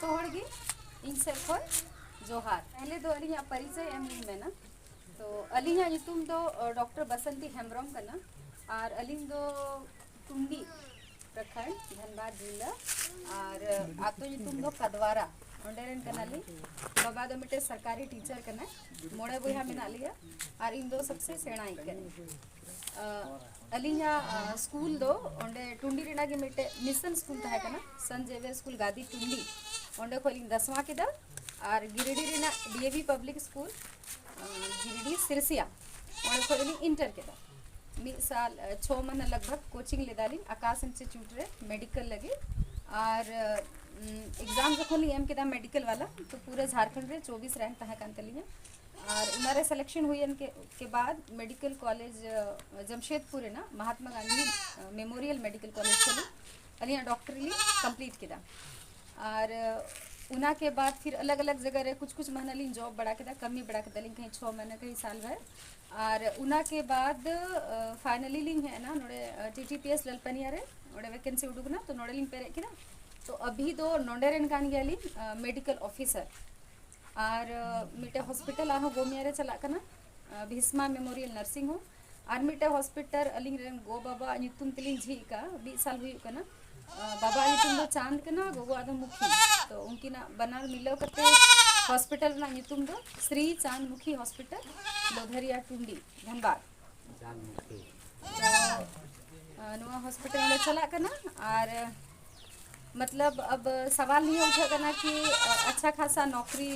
जोतो हड़गी इन से खोल जोहार पहले दो अली परिचय एम में ना तो अली ᱧᱩᱛᱩᱢ दो डॉक्टर बसंती हेम्ब्रम कना और अली दो टुंडी प्रखंड धनबाद जिला और आतो ᱧᱩᱛᱩᱢ दो कदवारा ओंडेरन कनाली बाबा दो मिटे सरकारी टीचर कना मोड़े बोया मेना लिया और इन दो सबसे सेणाई कने अलिया स्कूल दो ओंडे टुंडी रेना के मिटे मिशन स्कूल तहे कना सन जेवियर स्कूल गादी टुंडी ओंडे खोली 10वां केदा और गिरिडी रेना DAV public school Giridih Sirsia ओंडे खोली इंटर केदा मिद साल 6 मन लगभग कोचिंग लेदाली आकाश इंस्टीट्यूट रे मेडिकल लगे और एग्जाम जखन एम केदा मेडिकल वाला तो पूरे झारखंड रे 24 रैंक तहे कान तलिया और उनारे सिलेक्शन हुई के बाद मेडिकल कॉलेज जमशेदपुर है ना Mahatma Gandhi memorial medical college खोली अलिया डॉक्टरली कंप्लीट किया और उना के बाद फिर अलग अलग जगह रे कुछ कुछ महीना ली जॉब बढ़ा के कमी बढ़ा के दली कहीं 6 महीने कहीं साल भर और उना के बाद फाइनली लिंग है ना नोड़े टीटीपीएस ललपनिया रे नोड़े वैकेंसी उडुक ना तो नोड़े लिंग पेरे किना तो अभी दो नोंडेरन कान गली मेडिकल ऑफिसर और मिटे हॉस्पिटल आहो गोमियारे चला कना भीष्मा मेमोरियल नर्सिंग हो और मिटे हॉस्पिटल अलिंग रेन गो बाबा ᱧᱩᱛᱩᱢ तलिंग झी का 20 साल हुई कना बाबा ᱧᱩᱛᱩᱢ दो चांद कना गोगो आदो मुखी तो उनकी ना बनार मिलो करते हॉस्पिटल ना ᱧᱩᱛᱩᱢ दो श्री चांद मुखी हॉस्पिटल लोधरिया टुंडी धनबाद नुआ हॉस्पिटल में चला कना और मतलब अब सवाल नहीं उठा करना कि अच्छा खासा नौकरी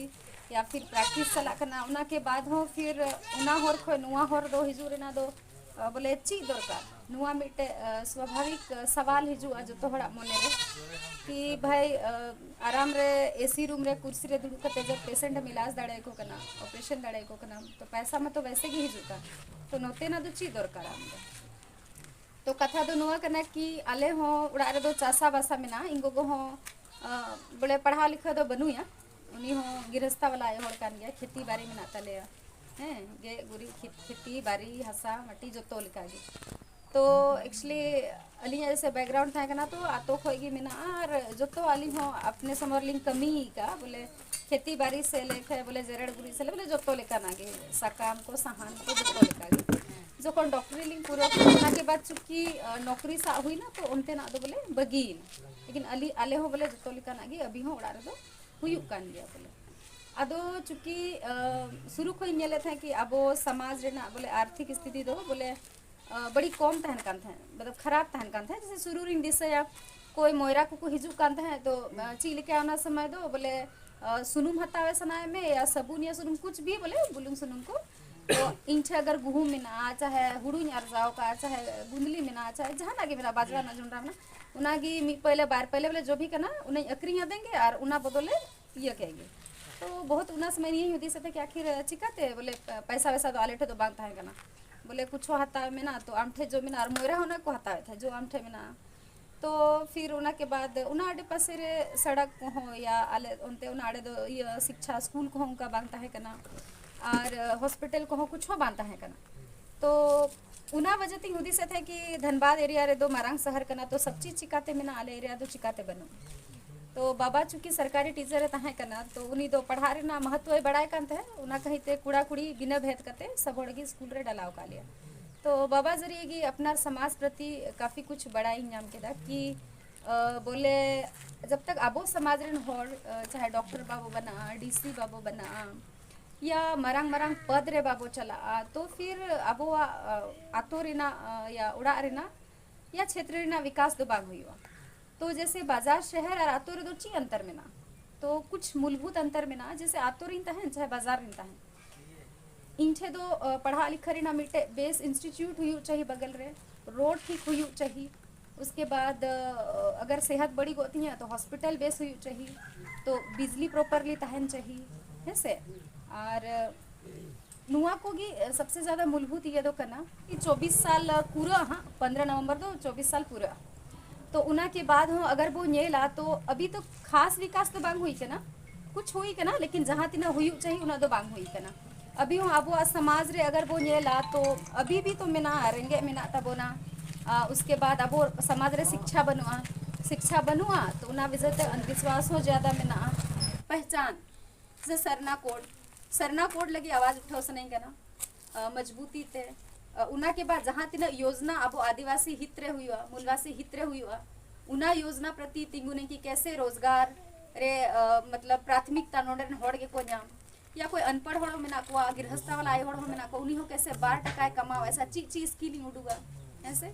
या फिर प्रैक्टिस चला करना उना के बाद हो फिर उना होर खो नुआ होर दो हिजूर ना दो बोले ची दरकार नुआ मिटे स्वाभाविक सवाल हिजुआ जो तो हड़ा मने रे कि भाई आराम रे एसी रूम रे कुर्सी रे दुड़ु कते जब पेशेंट मिलाज दाड़े को कना ऑपरेशन दाड़े को कना तो पैसा में तो वैसे ही हिजुका तो नोते ना दो ची दरकार आमदे तो कथा दो नुआ करना कि आले हो उड़ा रे दो चासा बासा में ना इंगो गो हो बड़े पढ़ा लिखा दो बनुया उनी हो गिरस्ता वाला आए होड़ कान गया खेती बाड़ी में नाता ले हैं गे गुरी खेती बाड़ी हसा मट्टी जो तो लिखा गई तो एक्चुअली अली जैसे बैकग्राउंड था ना तो आतो खोएगी मिना और जो तो अली हो अपने समर लिंग कमी का बोले खेती बाड़ी से लेके बोले जरड़ गुरी से ले बोले जो तो लेका ना गे सकाम को सहान को जो तो लेका गे जो कौन डॉक्टरी लिंग पूरा कोरोना के बाद चूंकि नौकरी सा हुई ना तो उनते ना दो बोले बगीन लेकिन अली आले हो बोले जो तो लेका ना गे अभी हो उड़ा रे दो हुई कान गया बोले अदो चूंकि शुरू खोई नेले थे कि अब समाज रेना बोले आर्थिक स्थिति दो बोले बड़ी कम तहन कान थे मतलब खराब तहन कान थे जैसे शुरू रिंग दिसे या कोई मोयरा को हिजू कान थे तो ची लेके आना समय दो बोले सुनुम हतावे सनाए में या सबून या सुनुम कुछ भी बोले बुलुम सुनुम को तो इंठे अगर गुहूम मिना चाहे हुड़ू यार जाओ का चाहे गुंदली मिना चाहे जहाँ ना मेरा बाजरा ना जुंडा ना उनागी पहले बार पहले बोले जो भी करना उन्हें अक्रिया देंगे और उना बदले ये कहेंगे तो बहुत उना समय नहीं होती से कि आखिर चिकाते बोले पैसा वैसा तो आलेठे तो बांधता है करना बोले कुछ हता में ना तो आमठे जो मिना और मोयरा होना को हता था जो आमठे मिना तो फिर उना के बाद उना आड़े पासे रे सड़क हो या आले उनते उना आड़े दो ये शिक्षा स्कूल को उनका बांधता है करना और हॉस्पिटल को कुछ हो बांधता है करना तो उना वजह ती हुदी से थे कि धनबाद एरिया रे दो मारांग शहर करना तो सब चीज चिकाते में ना आले एरिया दो चिकाते बनो तो बाबा चूंकि सरकारी टीचर तहे करना तो उन्हीं दो पढ़ा रे ना महत्व बढ़ाए कान थे उना कहिते कूड़ा कुड़ी बिना भेद करते सब होड़गी स्कूल रे डलाव का लिया तो बाबा जरिए की अपना समाज प्रति काफ़ी कुछ बढ़ाई नाम के दा कि बोले जब तक आबो समाज रे होड़ चाहे डॉक्टर बाबू बना डीसी बाबू बना या मरांग मरांग पद रे बाबो चला तो फिर अबो आतो रेना या उड़ा रेना या क्षेत्र रेना विकास दो बाग हुई तो जैसे बाजार शहर और आतो रे दो ची अंतर में ना तो कुछ मूलभूत अंतर में ना जैसे आतो रिंता है चाहे बाजार रिंता है इंठे दो पढ़ा लिखा रेना मिटे बेस इंस्टीट्यूट हुई चाहिए बगल रे रोड ठीक हुई चाहिए उसके बाद अगर सेहत बड़ी होती है तो हॉस्पिटल बेस हुई चाहिए तो बिजली प्रॉपरली तहन चाहिए है से और नुआ को भी सबसे ज़्यादा मूलभूत ये दो करना कि 24 साल पूरा हाँ 15 नवंबर दो 24 साल पूरा तो उना के बाद हो अगर वो नेला तो अभी तो खास विकास तो बांग हुई के ना कुछ हुई के ना लेकिन जहाँ तिना हुई चाहिए उना तो बांग हुई के ना अभी हो अब समाज रे अगर वो नेला तो अभी भी तो मिना रेंगे मिना तबो ना उसके बाद अब समाज रे शिक्षा बनवा शिक्षा बनुआ तो उना वजहते अंधविश्वास हो ज़्यादा में ना पहचान से सरना कोड लगी आवाज़ उठाओ से नहीं करना मजबूती ते उना के बाद जहाँ तीन योजना अब आदिवासी हित रे हुई मूलवासी हित रे हुई उना योजना प्रति तिंगुने की कैसे रोजगार रे मतलब प्राथमिकता नोडन होड़ के को नाम या कोई अनपढ़ होड़ मेना को गृहस्था वाला आए होड़ मेना को उन्हीं हो कैसे 12 टका कमाओ ऐसा चीज स्किलिंग उडूगा ऐसे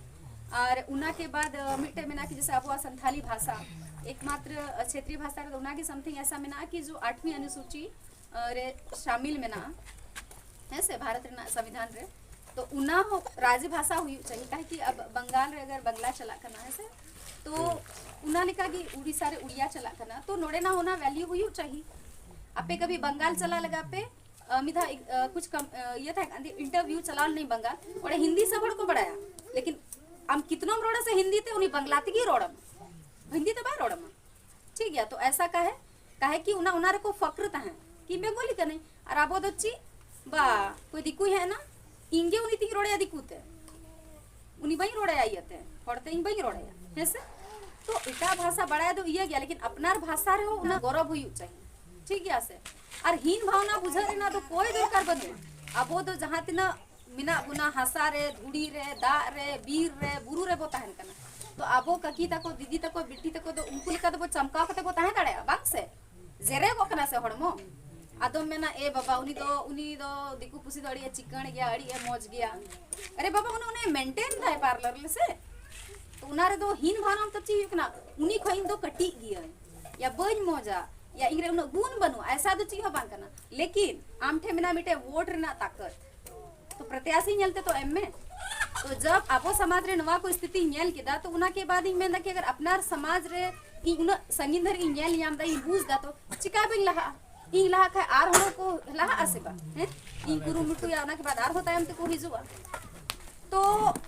और उना के बाद मिट्टे मेना की जैसे अब संथाली भाषा एकमात्र क्षेत्रीय भाषा रे उना की समथिंग ऐसा मेना कि जो 8वीं अनुसूची रे शामिल मेना ऐसे भारत रे संविधान रे तो उना हो राज्य भाषा हुई चाहिए काहे कि अब बंगाल रे अगर बंगला चला करना ऐसे तो उना लिखा कि उड़ीसा रे उड़िया चला करना तो नोड़े ना होना वैल्यू हुई चाहिए आपे कभी बंगाल चला लगा पे मिधा कुछ कम ये था इंटरव्यू चला नहीं बंगाल और हिंदी सब को बढ़ाया लेकिन हम कितनों रोड़ा से हिंदी थे उन्हीं बंगलाती की रोड़म हिंदी तो बाय रोड़म ठीक है तो ऐसा काहे कि उना उनारे को फक्रता है कि बंगाली का नहीं और आबो दच्ची बा कोई दिकू है ना इंगे उन्हीं ती रोड़े दिकूते उन्हीं बई रोड़े आई थे पढ़ते इन बई रोड़े ऐसे तो इटा भाषा बढ़ाया तो ये गया लेकिन अपनार भाषा रे हो उना गौरव हुई चाहिए ठीक है से और हीन भावना बुझा रे ना तो कोई दरकार बने अब तो जहाँ तीना मिना बुना हंसा रे धुड़ी रे दा रे बीर रे बुरु रे बो ताहन कना तो आबो ककी तको दीदी तको बिट्टी तको तो उनको लिखा तो चमका कते को ताहे दाड़े बांग से जेरे को कना से हड़मो आदो मेना ए बाबा उनी दो दिकु पुसी दो अड़ी चिकन गया अड़ी मौज गया अरे बाबा उन्होंने मेंटेन था पार्लर ले से तो उनारे दो हीन भावना तो चाहिए ना उन्हीं को इन दो कटी गया या बज मौजा या इंग्रे उन गुण बनू ऐसा तो चाहिए बांग करना लेकिन आमठे मिना मिटे वोट रे ना ताकत तो प्रत्याशी नेलते तो एम में तो जब आपो समाज रे नवा को स्थिति नेल केदा तो उना के बाद इन में कि अगर अपनार समाज रे इन संगीन धर इन नेल याम दा इन बूझ दा तो चिका बिन लहा इन लहा का आर होनो को लहा आसेबा हैं इन कुरु मुटु या ना के बाद आर होता है हम तो को हिजुआ तो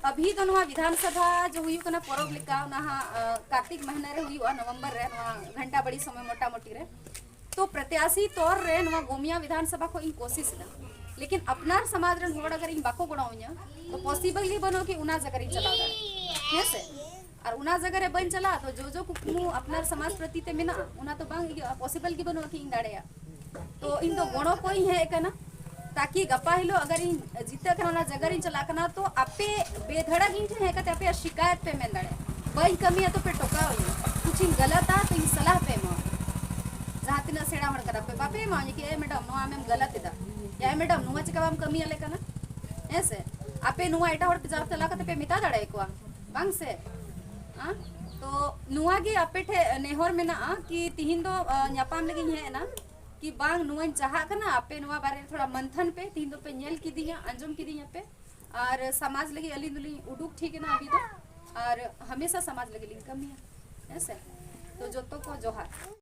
अभी तो नवा विधानसभा जो हुई कना परब लिका ना कार्तिक महीना रे हुई नवंबर रे नवा घंटा बड़ी समय मोटा मोटी रे तो प्रत्याशी तौर रे नवा गोमिया विधानसभा को इन कोशिश ना लेकिन अपनार समाज रे होड़ अगर इन बाको गणाव냐 तो पॉसिबल ही बनो कि उना जगह इन चला है से और उना जगह रे बन चला तो जो कुकमु अपनार समाज प्रति ते मिना उना तो बांग पॉसिबल की बनो कि इन दाड़ेया तो इन तो गणो कोई है कना ताकि गप्पा हिलो अगर इन जीते करना जगह इन चला करना तो आपे बेधड़क इन है कहते आपे शिकायत पे में दड़े बई कमी है तो पे टोका हो कुछ इन गलत आ तो इन सलाह पे मां जहां तिना सेड़ा मर कर पे बापे मां कि ए मैडम नो आमेम गलत इदा या मैडम नुआ चिका हम कमी आले कना ऐसे आपे नुआ एटा हड़ जब चला करते पे मिता दड़े को बांग से हां तो नुआ के आपे ठे नेहर में ना कि तिहिन दो न्यापाम लगी है ना कि बांग नुआन चाहा कना आपे नुआ बारे थोड़ा मंथन पे तीन दो पे नेल की दिया अंजुम की दिया पे और समाज लगी अली दुली उडुक ठीक है ना अभी तो और हमेशा समाज लगी लिंक कमी है ऐसे तो जो तो को जोहार।